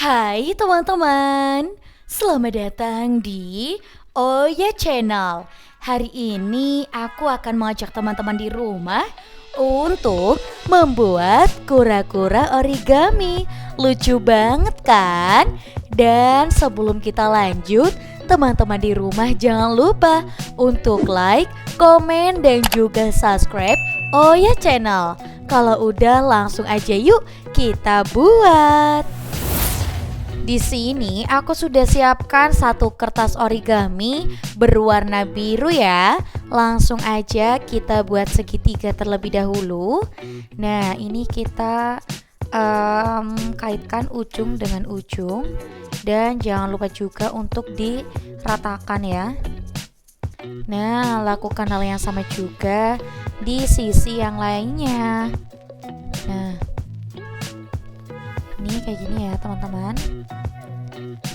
Hai teman-teman, selamat datang di Oya Channel. Hari ini aku akan mengajak teman-teman di rumah untuk membuat kura-kura origami. Lucu banget kan? Dan sebelum kita lanjut, teman-teman di rumah jangan lupa untuk like, komen, dan juga subscribe Oya Channel. Kalau udah langsung aja yuk kita buat. Di sini aku sudah siapkan satu kertas origami berwarna biru ya. Langsung aja kita buat segitiga terlebih dahulu. Nah, ini kita kaitkan ujung dengan ujung. Dan jangan lupa juga untuk diratakan ya. Nah, lakukan hal yang sama juga di sisi yang lainnya. Nah, ini kayak gini ya teman-teman.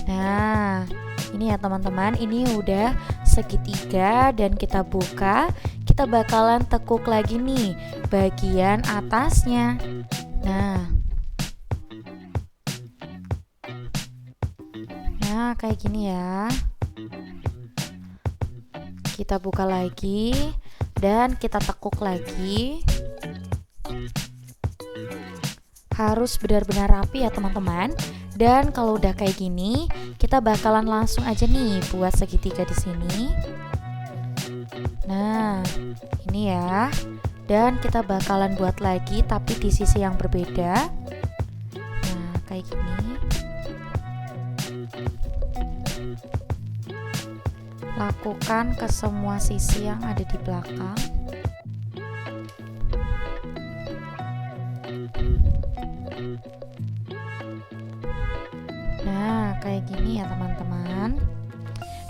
Nah, ini ya teman-teman, ini udah segitiga dan kita buka. Kita bakalan tekuk lagi nih bagian atasnya. Nah, kayak gini ya. Kita buka lagi dan kita tekuk lagi. Harus benar-benar rapi ya teman-teman. Dan kalau udah kayak gini, kita bakalan langsung aja nih buat segitiga di sini. Nah, ini ya. Dan kita bakalan buat lagi tapi di sisi yang berbeda. Nah, kayak gini. Lakukan ke semua sisi yang ada di belakang. Nah, kayak gini ya teman-teman.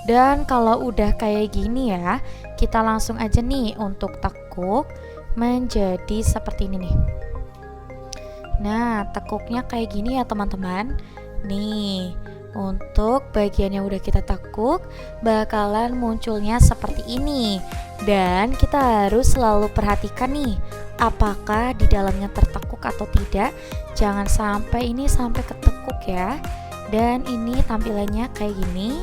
Dan kalau udah kayak gini ya, kita langsung aja nih untuk tekuk menjadi seperti ini nih. Nah, tekuknya kayak gini ya teman-teman. Nih, untuk bagian yang udah kita tekuk bakalan munculnya seperti ini. Dan kita harus selalu perhatikan nih, apakah di dalamnya tertekuk atau tidak. Jangan sampai ini sampai ketekuk ya. Dan ini tampilannya kayak gini.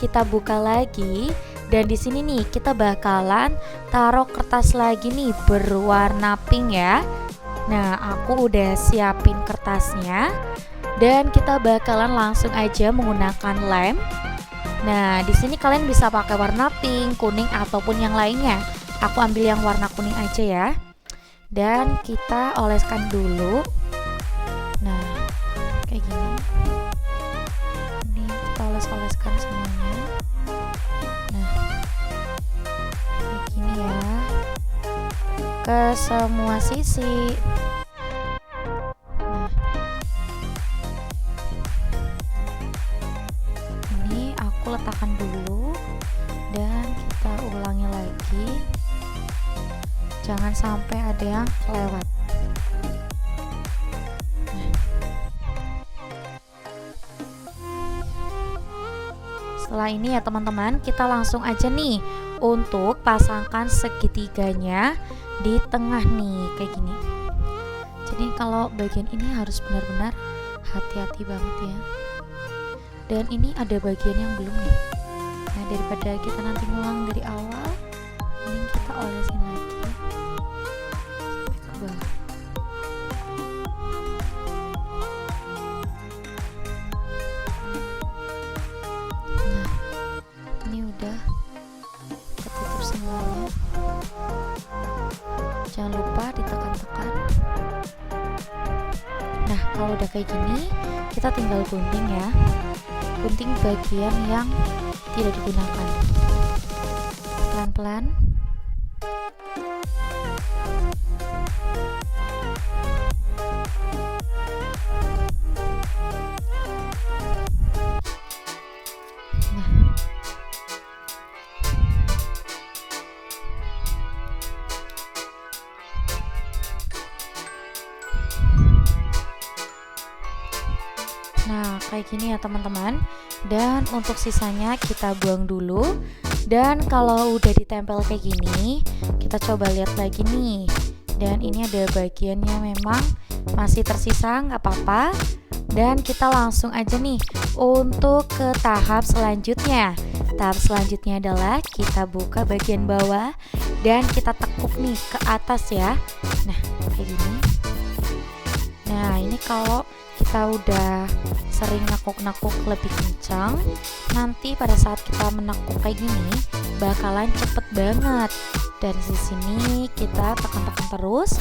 Kita buka lagi dan di sini nih kita bakalan taruh kertas lagi nih berwarna pink ya. Nah, aku udah siapin kertasnya dan kita bakalan langsung aja menggunakan lem. Nah, di sini kalian bisa pakai warna pink, kuning ataupun yang lainnya. Aku ambil yang warna kuning aja ya. Dan kita oleskan dulu. Nah, kayak gini. Oleskan semuanya. Nah, kayak gini ya, ke semua sisi. Nah, ini aku letakkan dulu dan kita ulangi lagi. Jangan sampai ada yang kelewat. Setelah ini ya teman-teman, kita langsung aja nih untuk pasangkan segitiganya di tengah nih kayak gini. Jadi kalau bagian ini harus benar-benar hati-hati banget ya. Dan ini ada bagian yang belum nih. Nah, daripada kita nanti ngulang dari awal, mending kita olesin lagi sampai ke bawah. Jangan lupa ditekan-tekan. Nah, kalau udah kayak gini, kita tinggal gunting ya. Gunting bagian yang tidak digunakan. Pelan-pelan. Nah, kayak gini ya teman-teman. Dan untuk sisanya kita buang dulu. Dan kalau udah ditempel kayak gini, kita coba lihat lagi nih. Dan ini ada bagiannya memang masih tersisa, nggak apa-apa. Dan kita langsung aja nih untuk ke tahap selanjutnya. Tahap selanjutnya adalah kita buka bagian bawah dan kita tekuk nih ke atas ya. Nah, kayak gini. Nah, ini kalau kita udah sering nakuk-nakuk lebih kencang, nanti pada saat kita menakuk kayak gini bakalan cepet banget. Dari sini kita tekan-tekan terus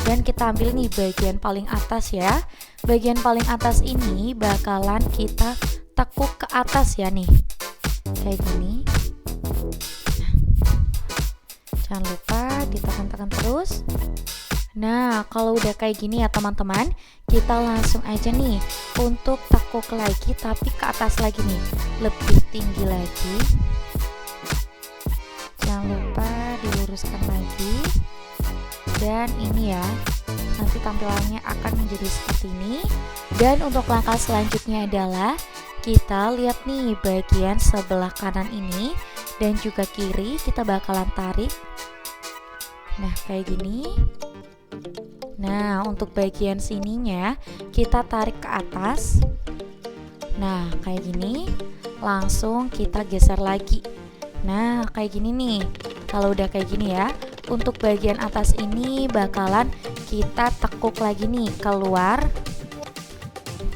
dan kita ambil nih bagian paling atas ya. Bagian paling atas ini bakalan kita tekuk ke atas ya nih, kayak gini. Jangan lupa ditekan-tekan terus. Nah, kalau udah kayak gini ya teman-teman, kita langsung aja nih untuk tekuk lagi tapi ke atas lagi nih, lebih tinggi lagi. Jangan lupa diluruskan lagi. Dan ini ya, nanti tampilannya akan menjadi seperti ini. Dan untuk langkah selanjutnya adalah kita lihat nih bagian sebelah kanan ini dan juga kiri, kita bakalan tarik. Nah, kayak gini. Nah, untuk bagian sininya kita tarik ke atas. Nah, kayak gini. Langsung kita geser lagi. Nah, kayak gini nih. Kalau udah kayak gini ya, untuk bagian atas ini bakalan kita tekuk lagi nih keluar.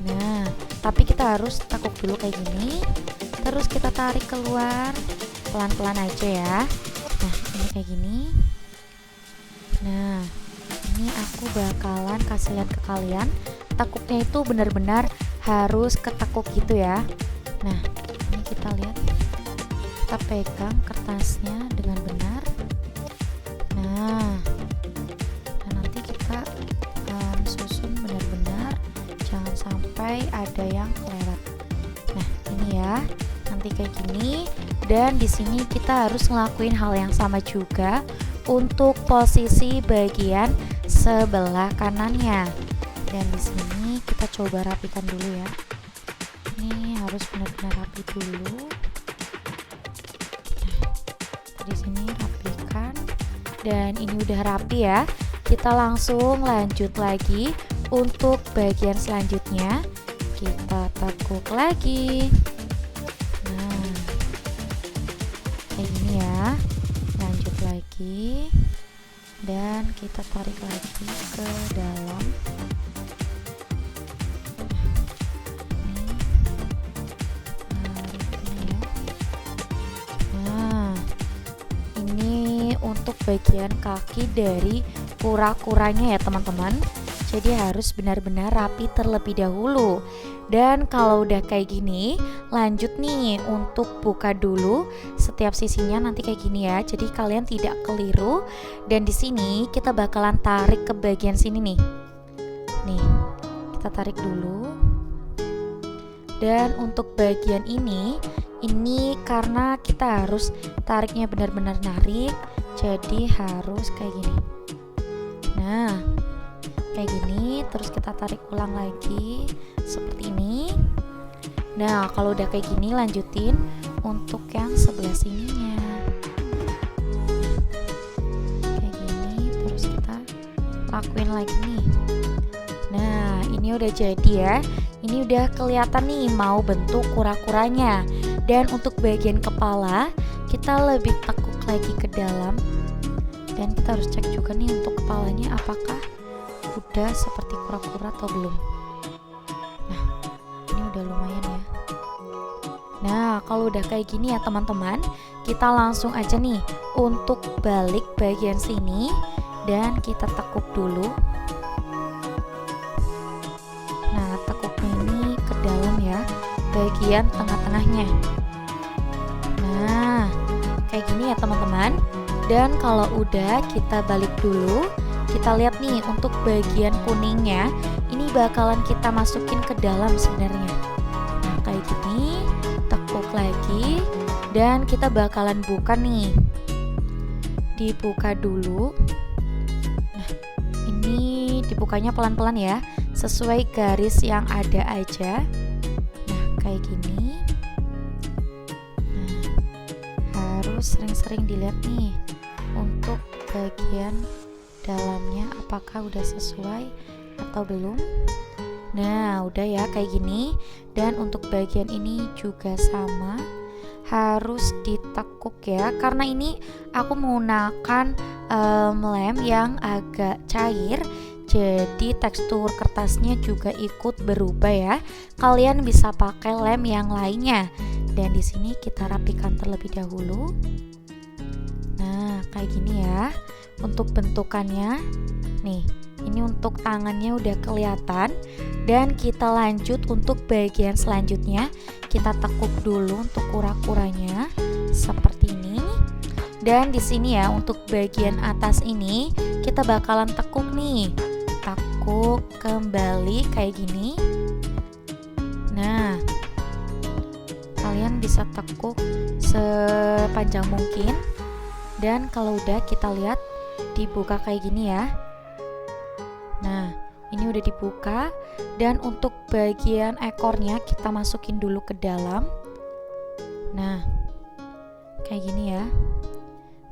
Nah, tapi kita harus tekuk dulu kayak gini. Terus kita tarik keluar pelan-pelan aja ya. Nah, ini kayak gini. Nah, ini aku bakalan kasih lihat ke kalian, tekuknya itu benar-benar harus ketekuk gitu ya. Nah, ini kita lihat, kita pegang kertasnya dengan benar. Nah, nanti kita susun benar-benar, jangan sampai ada yang kelewat. Nah, ini ya, nanti kayak gini. Dan di sini kita harus ngelakuin hal yang sama juga untuk posisi bagian sebelah kanannya. Dan di sini kita coba rapikan dulu ya. Ini harus benar-benar rapi dulu. Nah, di sini rapikan. Dan ini udah rapi ya. Kita langsung lanjut lagi untuk bagian selanjutnya. Kita tekuk lagi. Nah, kayak gini ya. Lanjut lagi dan kita tarik lagi ke dalam. Nah, ini untuk bagian kaki dari kura-kuranya ya teman-teman. Jadi harus benar-benar rapi terlebih dahulu. Dan kalau udah kayak gini, lanjut nih untuk buka dulu setiap sisinya nanti kayak gini ya. Jadi kalian tidak keliru. Dan di sini kita bakalan tarik ke bagian sini nih. Nih, kita tarik dulu. Dan untuk bagian ini karena kita harus tariknya benar-benar narik, jadi harus kayak gini. Nah, kayak gini, terus kita tarik ulang lagi seperti ini. Nah, kalau udah kayak gini lanjutin untuk yang sebelah sininya. Kayak gini, terus kita lakuin lagi nih. Nah, ini udah jadi ya. Ini udah kelihatan nih mau bentuk kura-kuranya. Dan untuk bagian kepala kita lebih tekuk lagi ke dalam. Dan kita harus cek juga nih untuk kepalanya apakah udah seperti kura-kura atau belum. Nah, ini udah lumayan ya. Nah, kalau udah kayak gini ya teman-teman, kita langsung aja nih untuk balik bagian sini dan kita tekuk dulu. Nah, tekuknya ini ke dalam ya, bagian tengah-tengahnya. Nah, kayak gini ya teman-teman. Dan kalau udah kita balik dulu, kita lihat nih untuk bagian kuningnya ini bakalan kita masukin ke dalam sebenarnya. Nah, kayak gini, tekuk lagi dan kita bakalan buka nih. Dibuka dulu. Nah, ini dibukanya pelan-pelan ya, sesuai garis yang ada aja. Nah, kayak gini. Nah, harus sering-sering dilihat nih untuk bagian dalamnya apakah udah sesuai atau belum. Nah, udah ya kayak gini. Dan untuk bagian ini juga sama, harus ditekuk ya, karena ini aku menggunakan lem yang agak cair, jadi tekstur kertasnya juga ikut berubah ya. Kalian bisa pakai lem yang lainnya. Dan di sini kita rapikan terlebih dahulu. Nah, kayak gini ya untuk bentukannya. Nih, ini untuk tangannya udah kelihatan. Dan kita lanjut untuk bagian selanjutnya. Kita tekuk dulu untuk kura-kuranya seperti ini. Dan di sini ya untuk bagian atas ini kita bakalan tekuk nih. Tekuk kembali kayak gini. Nah, kalian bisa tekuk sepanjang mungkin. Dan kalau udah kita lihat dibuka kayak gini ya. Nah, ini udah dibuka. Dan untuk bagian ekornya kita masukin dulu ke dalam. Nah, kayak gini ya.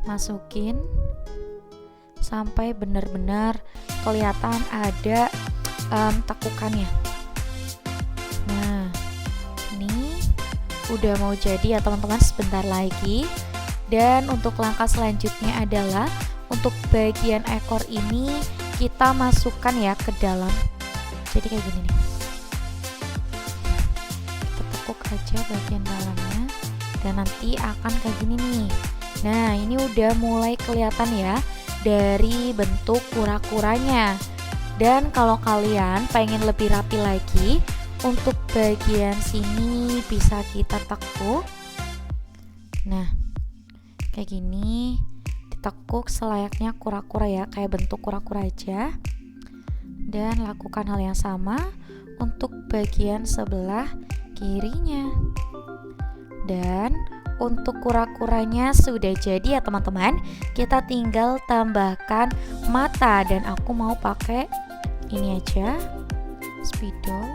Masukin sampai benar-benar kelihatan ada tekukannya. Nah, ini udah mau jadi ya teman-teman, sebentar lagi. Dan untuk langkah selanjutnya adalah untuk bagian ekor ini kita masukkan ya ke dalam. Jadi kayak gini nih. Kita tekuk aja bagian dalamnya dan nanti akan kayak gini nih. Nah, ini udah mulai kelihatan ya dari bentuk kura-kuranya. Dan kalau kalian pengen lebih rapi lagi, untuk bagian sini bisa kita tekuk. Nah, kayak gini, ditekuk selayaknya kura-kura ya, kayak bentuk kura-kura aja. Dan lakukan hal yang sama untuk bagian sebelah kirinya. Dan untuk kura-kuranya sudah jadi ya teman-teman. Kita tinggal tambahkan mata dan aku mau pakai ini aja, spidol.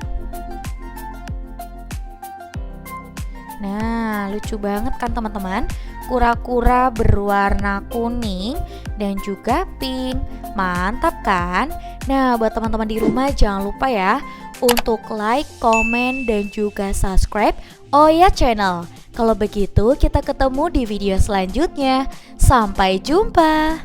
Nah, lucu banget kan teman-teman? Kura-kura berwarna kuning dan juga pink. Mantap kan? Nah, buat teman-teman di rumah jangan lupa ya untuk like, komen, dan juga subscribe Oya Channel. Kalau begitu kita ketemu di video selanjutnya. Sampai jumpa.